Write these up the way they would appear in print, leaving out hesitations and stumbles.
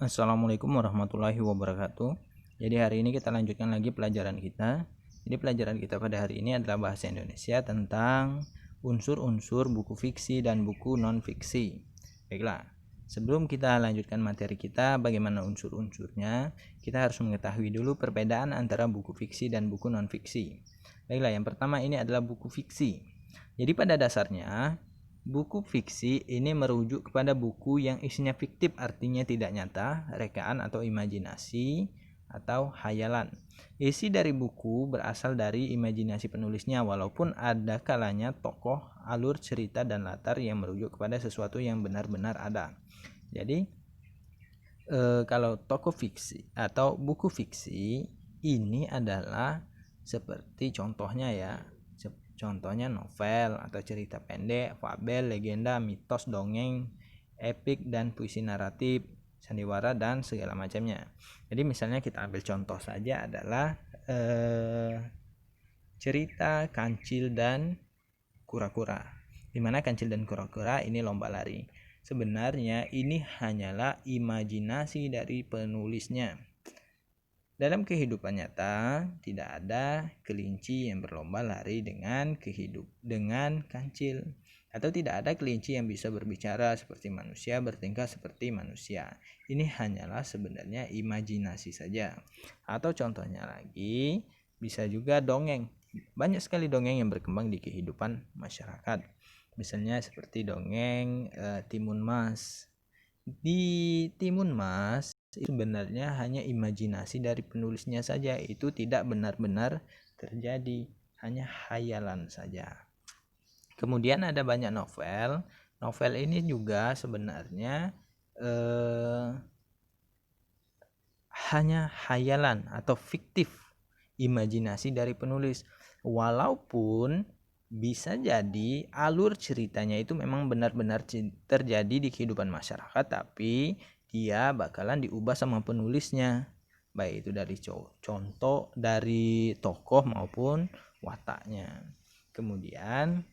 Assalamualaikum warahmatullahi wabarakatuh. Jadi hari ini kita lanjutkan lagi pelajaran kita. Jadi pelajaran kita pada hari ini adalah bahasa Indonesia tentang unsur-unsur buku fiksi dan buku non-fiksi. Baiklah, sebelum kita lanjutkan materi kita bagaimana unsur-unsurnya, kita harus mengetahui dulu perbedaan antara buku fiksi dan buku non-fiksi. Baiklah, yang pertama ini adalah buku fiksi. Jadi pada dasarnya buku fiksi ini merujuk kepada buku yang isinya fiktif, artinya tidak nyata, rekaan atau imajinasi atau hayalan. Isi dari buku berasal dari imajinasi penulisnya, walaupun ada kalanya tokoh, alur cerita dan latar yang merujuk kepada sesuatu yang benar-benar ada. Jadi kalau tokoh fiksi atau buku fiksi ini adalah seperti contohnya ya. Contohnya novel atau cerita pendek, fabel, legenda, mitos, dongeng, epik, dan puisi naratif, sandiwara, dan segala macamnya. Jadi misalnya kita ambil contoh saja adalah cerita Kancil dan Kura-Kura. Dimana Kancil dan Kura-Kura ini lomba lari. Sebenarnya ini hanyalah imajinasi dari penulisnya. Dalam kehidupan nyata tidak ada kelinci yang berlomba lari dengan kancil, atau tidak ada kelinci yang bisa berbicara seperti manusia, bertingkah seperti manusia. Ini hanyalah sebenarnya imajinasi saja. Atau contohnya lagi bisa juga dongeng. Banyak sekali dongeng yang berkembang di kehidupan masyarakat. Misalnya seperti dongeng Timun Mas. Di Timun Mas sebenarnya hanya imajinasi dari penulisnya saja, itu tidak benar-benar terjadi, hanya hayalan saja. Kemudian ada banyak novel. Novel ini juga sebenarnya hanya hayalan atau fiktif, imajinasi dari penulis, walaupun bisa jadi alur ceritanya itu memang benar-benar terjadi di kehidupan masyarakat, tapi dia bakalan diubah sama penulisnya, baik itu dari contoh dari tokoh maupun wataknya. Kemudian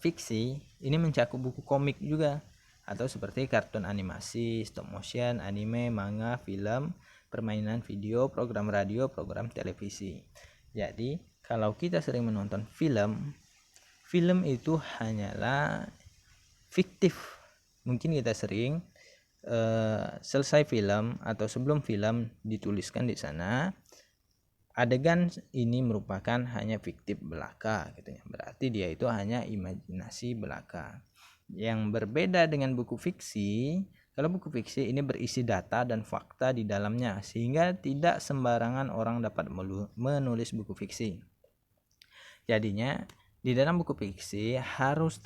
fiksi ini mencakup buku komik juga, atau seperti kartun animasi, stop motion, anime, manga, film, permainan video, program radio, program televisi. Jadi kalau kita sering menonton film itu hanyalah fiktif. Mungkin kita sering selesai film atau sebelum film dituliskan di sana adegan ini merupakan hanya fiktif belaka gitu ya. Berarti dia itu hanya imajinasi belaka. Yang berbeda dengan buku fiksi, kalau buku fiksi ini berisi data dan fakta di dalamnya, sehingga tidak sembarangan orang dapat menulis buku fiksi. Jadinya di dalam buku fiksi harus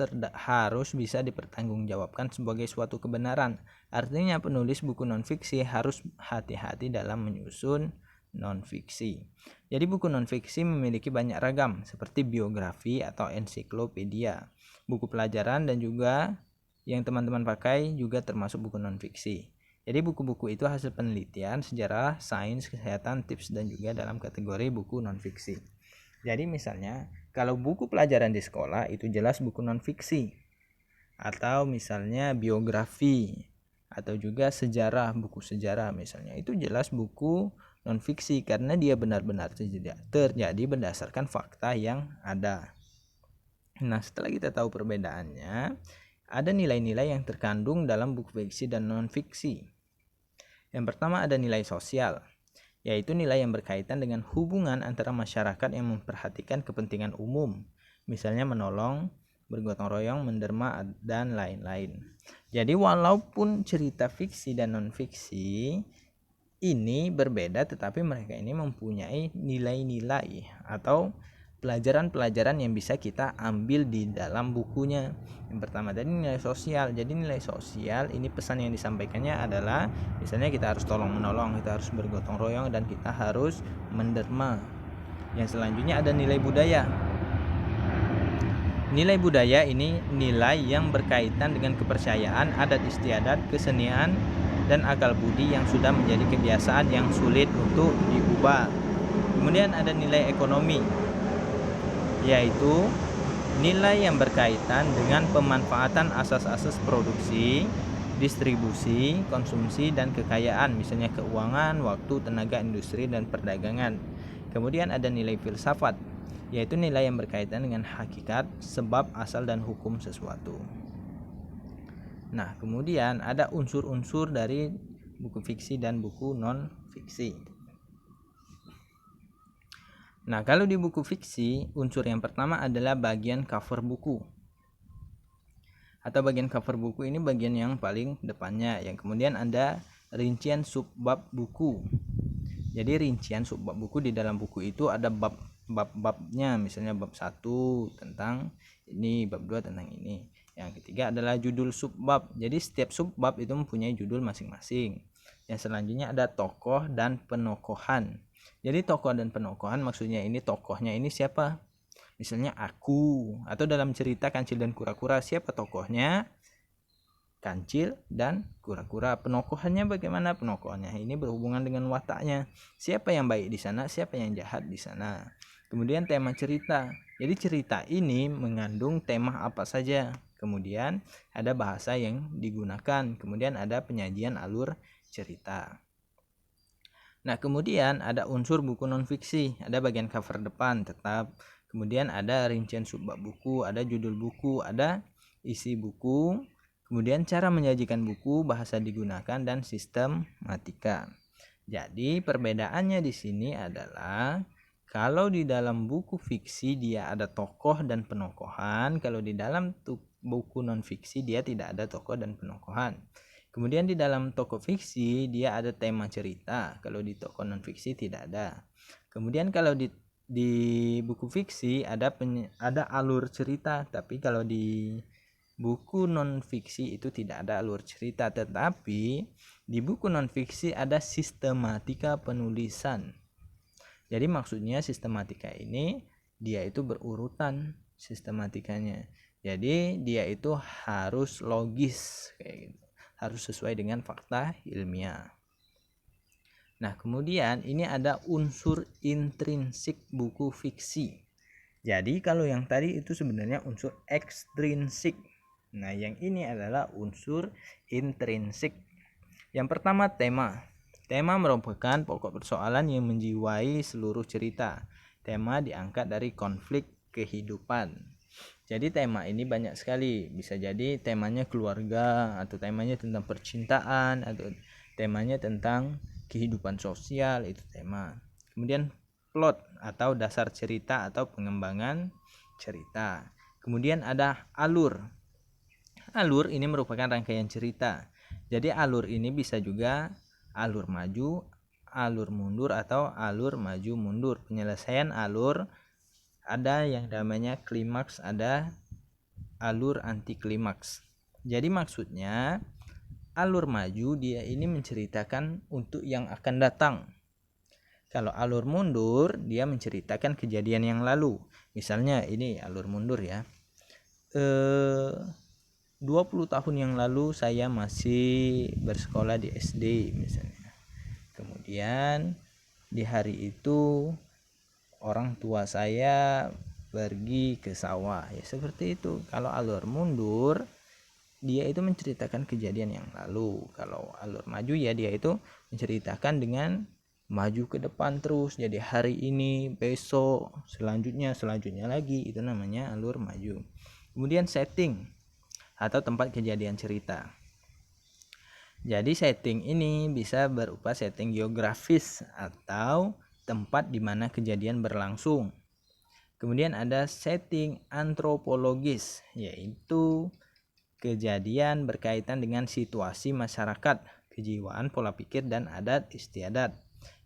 bisa dipertanggungjawabkan sebagai suatu kebenaran. Artinya penulis buku non-fiksi harus hati-hati dalam menyusun non-fiksi. Jadi buku non-fiksi memiliki banyak ragam, seperti biografi atau ensiklopedia, buku pelajaran, dan juga yang teman-teman pakai juga termasuk buku non-fiksi. Jadi buku-buku itu hasil penelitian, sejarah, sains, kesehatan, tips, dan juga dalam kategori buku non-fiksi. Jadi misalnya kalau buku pelajaran di sekolah itu jelas buku non-fiksi, atau misalnya biografi atau juga sejarah, buku sejarah misalnya, itu jelas buku non-fiksi karena dia benar-benar terjadi berdasarkan fakta yang ada. Nah, setelah kita tahu perbedaannya, ada nilai-nilai yang terkandung dalam buku fiksi dan non-fiksi. Yang pertama ada nilai sosial, yaitu nilai yang berkaitan dengan hubungan antara masyarakat yang memperhatikan kepentingan umum, misalnya menolong, bergotong royong, menderma, dan lain-lain. Jadi walaupun cerita fiksi dan non-fiksi ini berbeda, tetapi mereka ini mempunyai nilai-nilai atau pelajaran-pelajaran yang bisa kita ambil di dalam bukunya. Yang pertama tadi nilai sosial. Jadi nilai sosial ini pesan yang disampaikannya adalah misalnya kita harus tolong menolong, kita harus bergotong royong, dan kita harus menderma. Yang selanjutnya ada nilai budaya. Nilai budaya ini nilai yang berkaitan dengan kepercayaan, adat istiadat, kesenian, dan akal budi yang sudah menjadi kebiasaan yang sulit untuk diubah. Kemudian ada nilai ekonomi, yaitu nilai yang berkaitan dengan pemanfaatan asas-asas produksi distribusi, konsumsi, dan kekayaan, misalnya keuangan, waktu, tenaga, industri, dan perdagangan. Kemudian ada nilai filsafat, yaitu nilai yang berkaitan dengan hakikat, sebab, asal, dan hukum sesuatu. Nah, kemudian ada unsur-unsur dari buku fiksi dan buku non-fiksi. Nah, kalau di buku fiksi, unsur yang pertama adalah bagian cover buku. Atau bagian cover buku ini bagian yang paling depannya. Yang kemudian ada rincian subbab buku. Jadi rincian subbab buku di dalam buku itu ada bab-babnya, misalnya bab 1 tentang ini, bab 2 tentang ini. Yang ketiga adalah judul subbab. Jadi setiap subbab itu mempunyai judul masing-masing. Yang selanjutnya ada tokoh dan penokohan. Jadi tokoh dan penokohan maksudnya ini tokohnya ini siapa? Misalnya aku, atau dalam cerita Kancil dan Kura-Kura siapa tokohnya? Kancil dan Kura-Kura. Penokohannya bagaimana? Penokohannya ini berhubungan dengan wataknya. Siapa yang baik di sana, siapa yang jahat di sana. Kemudian tema cerita. Jadi cerita ini mengandung tema apa saja. Kemudian ada bahasa yang digunakan. Kemudian ada penyajian alur cerita. Nah, kemudian ada unsur buku non-fiksi. Ada bagian cover depan tetap. Kemudian ada rincian subbab buku, ada judul buku, ada isi buku. Kemudian cara menyajikan buku, bahasa digunakan, dan sistematika. Jadi perbedaannya di sini adalah kalau di dalam buku fiksi dia ada tokoh dan penokohan, kalau di dalam buku non fiksi dia tidak ada tokoh dan penokohan. Kemudian di dalam tokoh fiksi dia ada tema cerita, kalau di tokoh non fiksi tidak ada. Kemudian kalau di buku fiksi ada alur cerita, tapi kalau di buku non-fiksi itu tidak ada alur cerita, tetapi di buku non-fiksi ada sistematika penulisan. Jadi maksudnya sistematika ini dia itu berurutan sistematikanya. Jadi dia itu harus logis kayak gitu. Harus sesuai dengan fakta ilmiah. Nah, kemudian ini ada unsur intrinsik buku fiksi. Jadi kalau yang tadi itu sebenarnya unsur ekstrinsik. Nah, yang ini adalah unsur intrinsik. Yang pertama tema. Tema merupakan pokok persoalan yang menjiwai seluruh cerita. Tema diangkat dari konflik kehidupan. Jadi tema ini banyak sekali. Bisa jadi temanya keluarga, atau temanya tentang percintaan, atau temanya tentang kehidupan sosial, itu tema. Kemudian plot atau dasar cerita atau pengembangan cerita. Kemudian ada alur. Alur ini merupakan rangkaian cerita. Jadi alur ini bisa juga alur maju, alur mundur, atau alur maju mundur. Penyelesaian alur ada yang namanya klimaks, ada alur anti klimaks. Jadi maksudnya alur maju dia ini menceritakan untuk yang akan datang. Kalau alur mundur dia menceritakan kejadian yang lalu. Misalnya ini alur mundur ya. 20 tahun yang lalu saya masih bersekolah di SD misalnya. Kemudian di hari itu orang tua saya pergi ke sawah. Ya seperti itu. Kalau alur mundur dia itu menceritakan kejadian yang lalu. Kalau alur maju ya dia itu menceritakan dengan maju ke depan terus. Jadi hari ini, besok, selanjutnya lagi, itu namanya alur maju. Kemudian setting atau tempat kejadian cerita. Jadi setting ini bisa berupa setting geografis atau tempat di mana kejadian berlangsung. Kemudian ada setting antropologis, yaitu kejadian berkaitan dengan situasi masyarakat, kejiwaan, pola pikir, dan adat istiadat.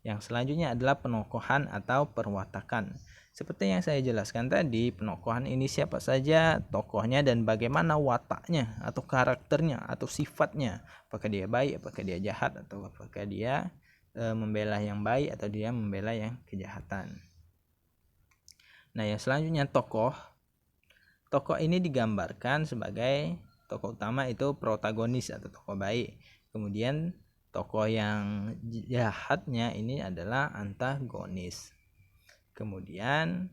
Yang selanjutnya adalah penokohan atau perwatakan. Seperti yang saya jelaskan tadi, penokohan ini siapa saja tokohnya dan bagaimana wataknya atau karakternya atau sifatnya. Apakah dia baik, apakah dia jahat, atau apakah dia membela yang baik atau dia membela yang kejahatan. Nah, yang selanjutnya tokoh. Tokoh ini digambarkan sebagai tokoh utama itu protagonis atau tokoh baik. Kemudian tokoh yang jahatnya ini adalah antagonis. Kemudian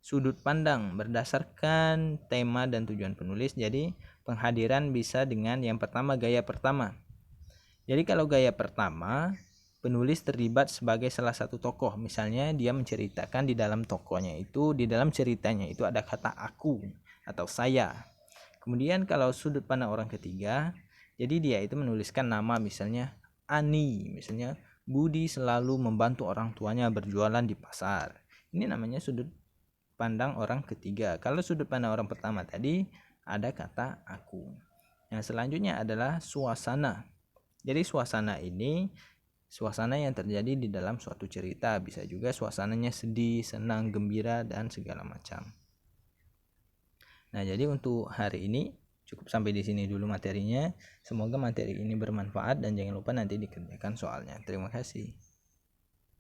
sudut pandang berdasarkan tema dan tujuan penulis. Jadi penghadiran bisa dengan yang pertama, gaya pertama. Jadi kalau gaya pertama, penulis terlibat sebagai salah satu tokoh. Misalnya dia menceritakan di dalam tokohnya itu, di dalam ceritanya itu ada kata aku atau saya. Kemudian kalau sudut pandang orang ketiga, jadi dia itu menuliskan nama, misalnya Ani, misalnya Budi selalu membantu orang tuanya berjualan di pasar. Ini namanya sudut pandang orang ketiga. Kalau sudut pandang orang pertama tadi ada kata aku. Yang selanjutnya adalah suasana. Jadi suasana ini suasana yang terjadi di dalam suatu cerita, bisa juga suasananya sedih, senang, gembira, dan segala macam. Nah, jadi untuk hari ini cukup sampai di sini dulu materinya. Semoga materi ini bermanfaat dan jangan lupa nanti dikerjakan soalnya. Terima kasih.